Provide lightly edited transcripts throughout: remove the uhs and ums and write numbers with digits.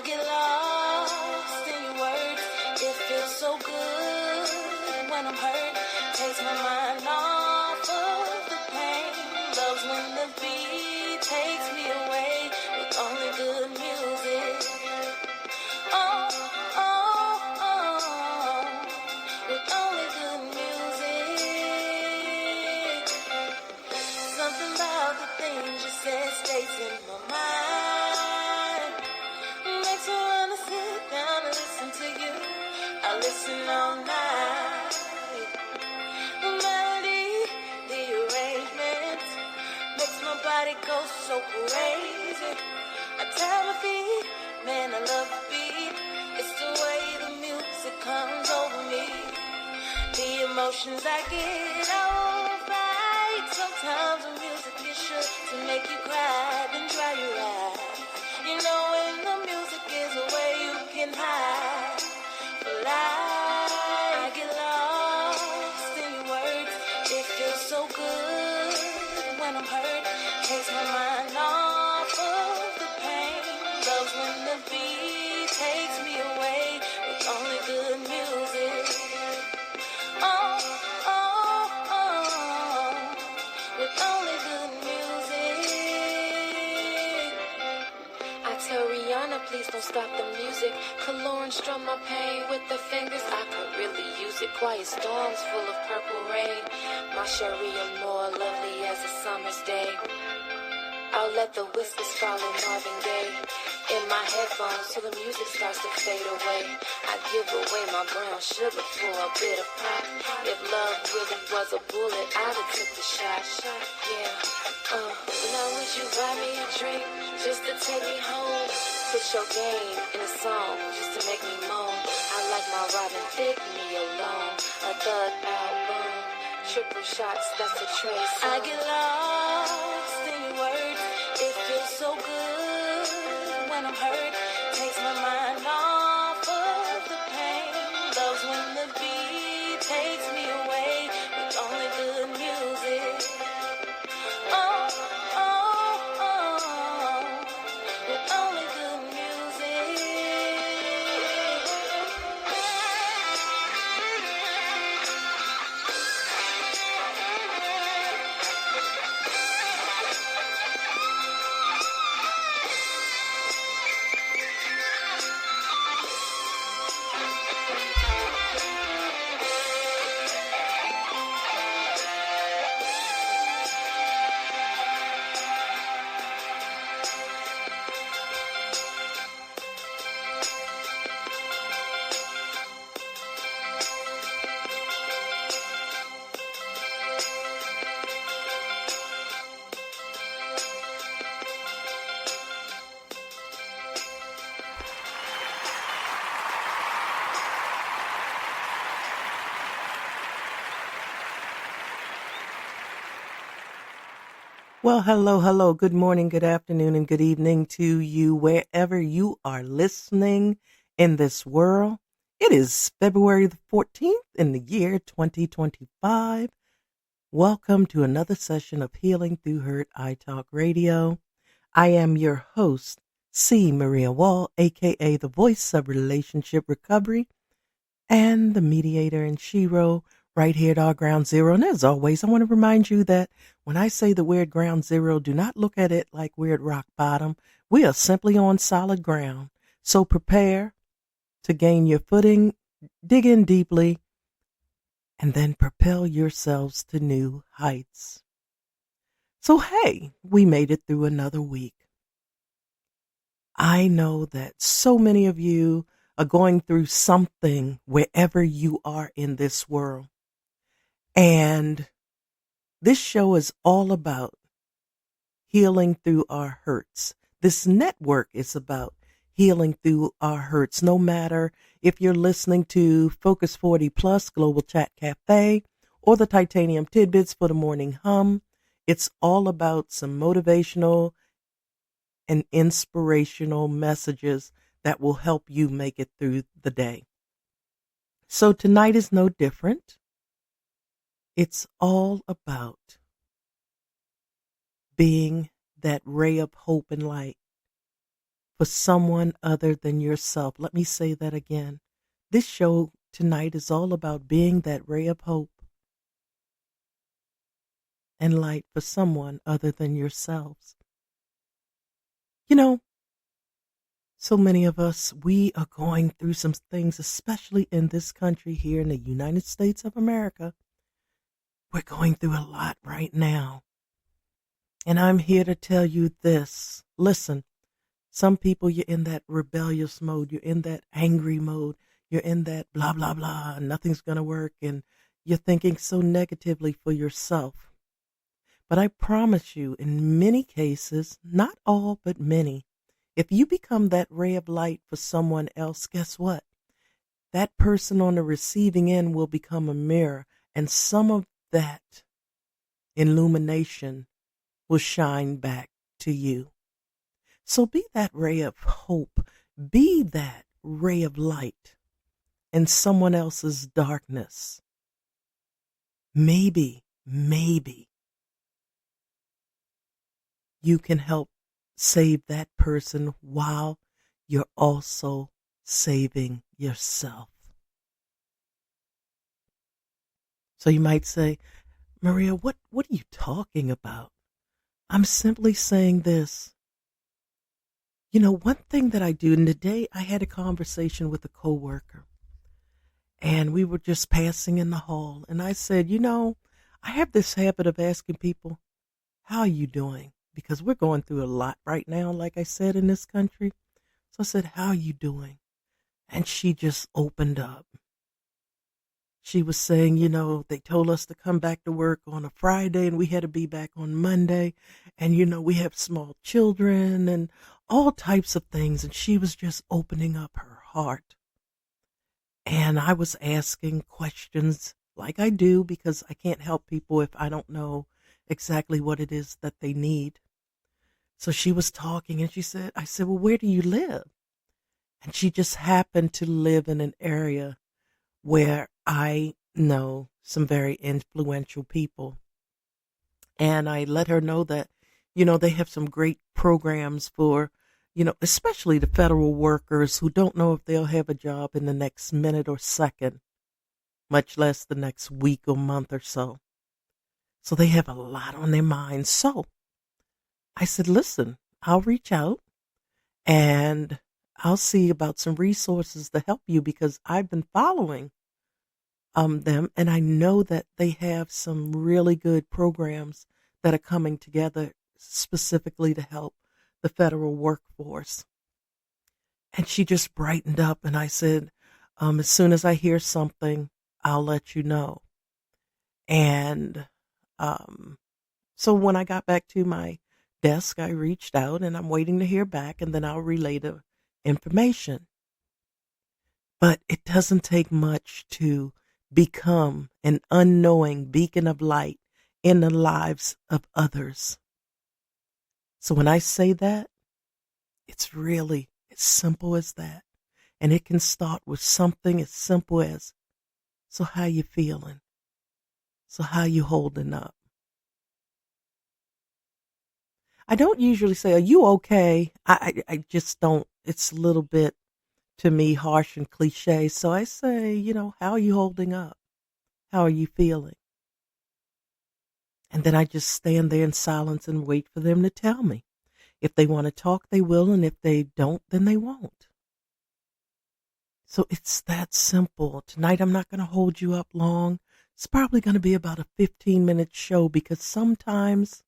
get lost in your words. It feels so good when I'm hurt. Takes my mind off of the pain. Loves when the beat takes me away with only good music. Oh, oh, oh, with only good music. Something about the things you said stays in my mind. Makes me wanna sit down and listen to you. I listen all night. The melody, the arrangement makes my body go so crazy. I tap my feet, man, I love the beat. It's the way the music comes over me. The emotions I get, I won't fight. Sometimes the music is sure to make you cry, then dry your eyes. You know when the music is away, you can hide. But I get lost in your words. It feels so good when I'm hurt. Takes my mind off of the pain. Loves when the beat takes me away with only good music. Oh, oh, oh, with only good music. I tell Rihanna, please don't stop the music. Lauren strum my pain with the fingers. I could really use it. Quiet storms full of purple rain. My Sharia more lovely as a summer's day. I'll let the whispers follow Marvin Gaye in my headphones till the music starts to fade away. I give away my brown sugar for a bit of pop. If love really was a bullet, I'd have took the shot. Yeah. Now would you buy me a drink just to take me home? Put your game in a song just to make me moan. I like my Robin Thicke, me alone. A thug album, triple shots, that's a trace. I get lost in your words. It feels so good when I'm hurt. Takes my mind off of the pain. Loves when the beat takes me away with only good music. Oh, oh, oh, with only good music. Well, hello, hello. Good morning, good afternoon, and good evening to you wherever you are listening in this world. It is February the 14th in the year 2025. Welcome to another session of Healing Through Hurt iTalk Radio. I am your host, C. Maria Wall, aka the voice of relationship recovery and the mediator in Shiro, right here at our ground zero. And as always, I want to remind you that when I say that we're at ground zero, do not look at it like we're at rock bottom. We are simply on solid ground. So prepare to gain your footing, dig in deeply, and then propel yourselves to new heights. So, hey, we made it through another week. I know that so many of you are going through something wherever you are in this world. And this show is all about healing through our hurts. This network is about healing through our hurts, no matter if you're listening to Focus 40 Plus Global Chat Cafe or the Titanium Tidbits for the Morning Hum. It's all about some motivational and inspirational messages that will help you make it through the day. So tonight is no different. It's all about being that ray of hope and light for someone other than yourself. Let me say that again. This show tonight is all about being that ray of hope and light for someone other than yourselves. You know, so many of us, we are going through some things, especially in this country here in the United States of America. We're going through a lot right now. And I'm here to tell you this. Listen, some people, you're in that rebellious mode. You're in that angry mode. You're in that blah, blah, blah. Nothing's going to work. And you're thinking so negatively for yourself. But I promise you, in many cases, not all, but many, if you become that ray of light for someone else, guess what? That person on the receiving end will become a mirror, and some of that illumination will shine back to you. So be that ray of hope. Be that ray of light in someone else's darkness. Maybe you can help save that person while you're also saving yourself. So you might say, Maria, what are you talking about? I'm simply saying this. You know, one thing that I do, and today I had a conversation with a coworker, and we were just passing in the hall, and I said, you know, I have this habit of asking people, how are you doing? Because we're going through a lot right now, like I said, in this country. So I said, how are you doing? And she just opened up. She was saying, you know, they told us to come back to work on a Friday and we had to be back on Monday. And, you know, we have small children and all types of things. And she was just opening up her heart. And I was asking questions like I do because I can't help people if I don't know exactly what it is that they need. So she was talking and I said, well, where do you live? And she just happened to live in an area where I know some very influential people. And I let her know that, you know, they have some great programs for, you know, especially the federal workers who don't know if they'll have a job in the next minute or second, much less the next week or month or so. So they have a lot on their minds. So I said, listen, I'll reach out and I'll see about some resources to help you because I've been following them and I know that they have some really good programs that are coming together specifically to help the federal workforce. And she just brightened up and I said, as soon as I hear something, I'll let you know. And so when I got back to my desk, I reached out and I'm waiting to hear back and then I'll relay the information. But it doesn't take much to become an unknowing beacon of light in the lives of others. So when I say that, it's really as simple as that. And it can start with something as simple as, so how you feeling? So how you holding up? I don't usually say, are you okay? I just don't. It's a little bit, to me, harsh and cliche. So I say, you know, how are you holding up? How are you feeling? And then I just stand there in silence and wait for them to tell me. If they want to talk, they will. And if they don't, then they won't. So it's that simple. Tonight, I'm not going to hold you up long. It's probably going to be about a 15-minute show because sometimes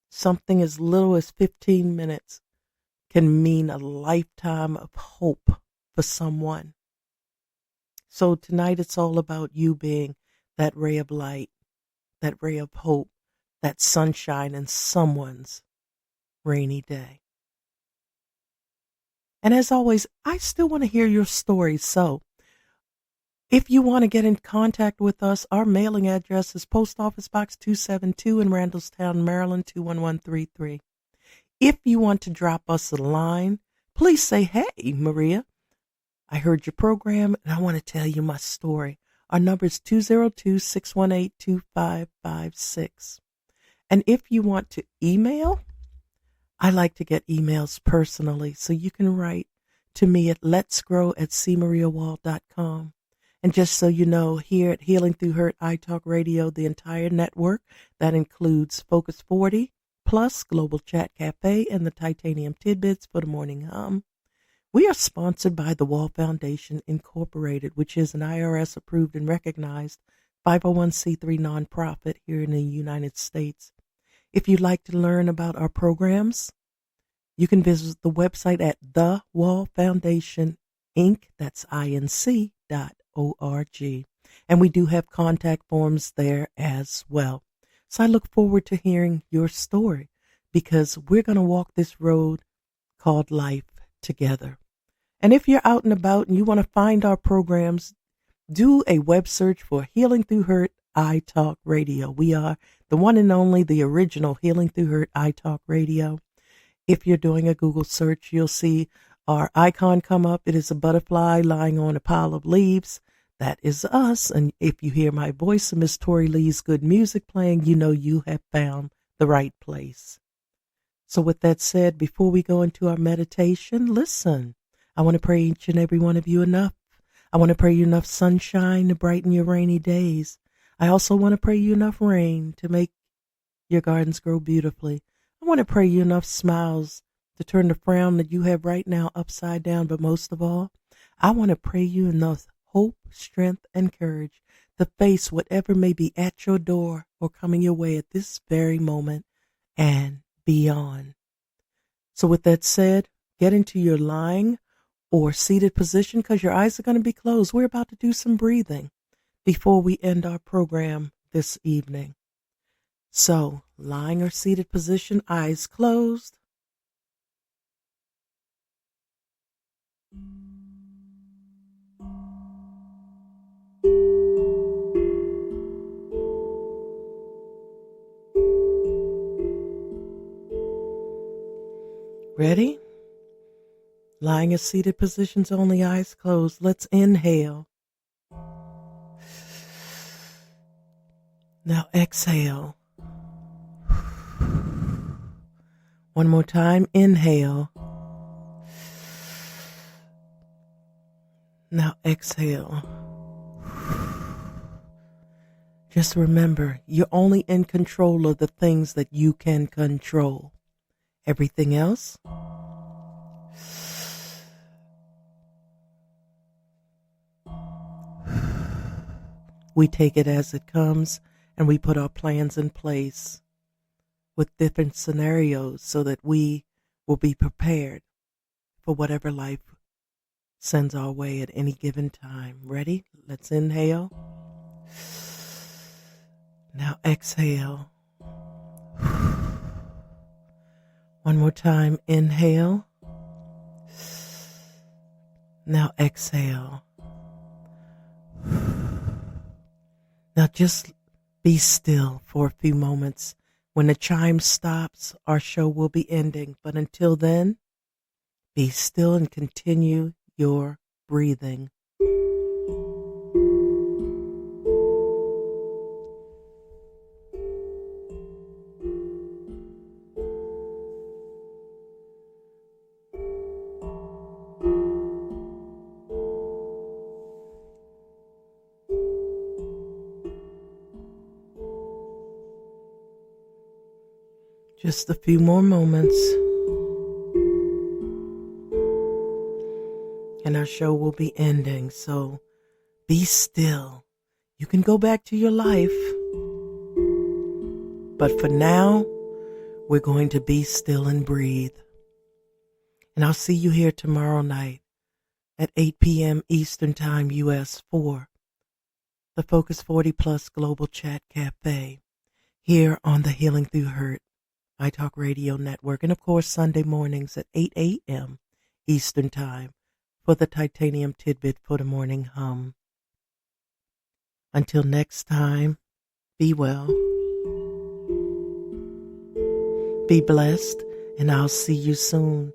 something as little as 15 minutes can mean a lifetime of hope for someone. So tonight it's all about you being that ray of light, that ray of hope, that sunshine in someone's rainy day. And as always, I still want to hear your stories. So if you want to get in contact with us, our mailing address is Post Office Box 272 in Randallstown, Maryland, 21133. If you want to drop us a line, please say, hey, Maria, I heard your program and I want to tell you my story. Our number is 202-618-2556. And if you want to email, I like to get emails personally, so you can write to me at letsgrow@cmariawall.com. And just so you know, here at Healing Through Hurt iTalk Radio, the entire network, that includes Focus 40, plus Global Chat Cafe and the Titanium Tidbits for the Morning Hum. We are sponsored by the Wall Foundation Incorporated, which is an IRS approved and recognized 501c3 nonprofit here in the United States. If you'd like to learn about our programs, you can visit the website at The Wall Foundation Inc. That's INC.org. And we do have contact forms there as well. So I look forward to hearing your story, because we're going to walk this road called life together. And if you're out and about and you want to find our programs, do a web search for Healing Through Hurt iTalk Radio. We are the one and only, the original Healing Through Hurt iTalk Radio. If you're doing a Google search, you'll see our icon come up. It is a butterfly lying on a pile of leaves. That is us. And if you hear my voice and Miss Tori Lee's good music playing, you know you have found the right place. So with that said, before we go into our meditation, listen. I want to pray each and every one of you enough. I want to pray you enough sunshine to brighten your rainy days. I also want to pray you enough rain to make your gardens grow beautifully. I want to pray you enough smiles to turn the frown that you have right now upside down. But most of all, I want to pray you enough hope, strength, and courage to face whatever may be at your door or coming your way at this very moment and beyond. So with that said, get into your lying or seated position, because your eyes are going to be closed. We're about to do some breathing before we end our program this evening. So, lying or seated position, eyes closed. Ready? Lying or seated positions only, eyes closed. Let's inhale. Now exhale. One more time, inhale. Now exhale. Just remember, you're only in control of the things that you can control. Everything else, we take it as it comes, and we put our plans in place with different scenarios so that we will be prepared for whatever life sends our way at any given time. Ready? Let's inhale. Now exhale. One more time, inhale. Now exhale. Now just be still for a few moments. When the chime stops, our show will be ending. But until then, be still and continue your breathing. Just a few more moments, and our show will be ending. So be still. You can go back to your life, but for now, we're going to be still and breathe. And I'll see you here tomorrow night at 8 p.m. Eastern Time, U.S. for the Focus 40 Plus Global Chat Cafe here on the Healing Through Hurt iTalk Radio Network, and of course Sunday mornings at 8 a.m. Eastern Time for the Titanium Tidbit for the Morning Hum. Until next time, be well, be blessed, and I'll see you soon.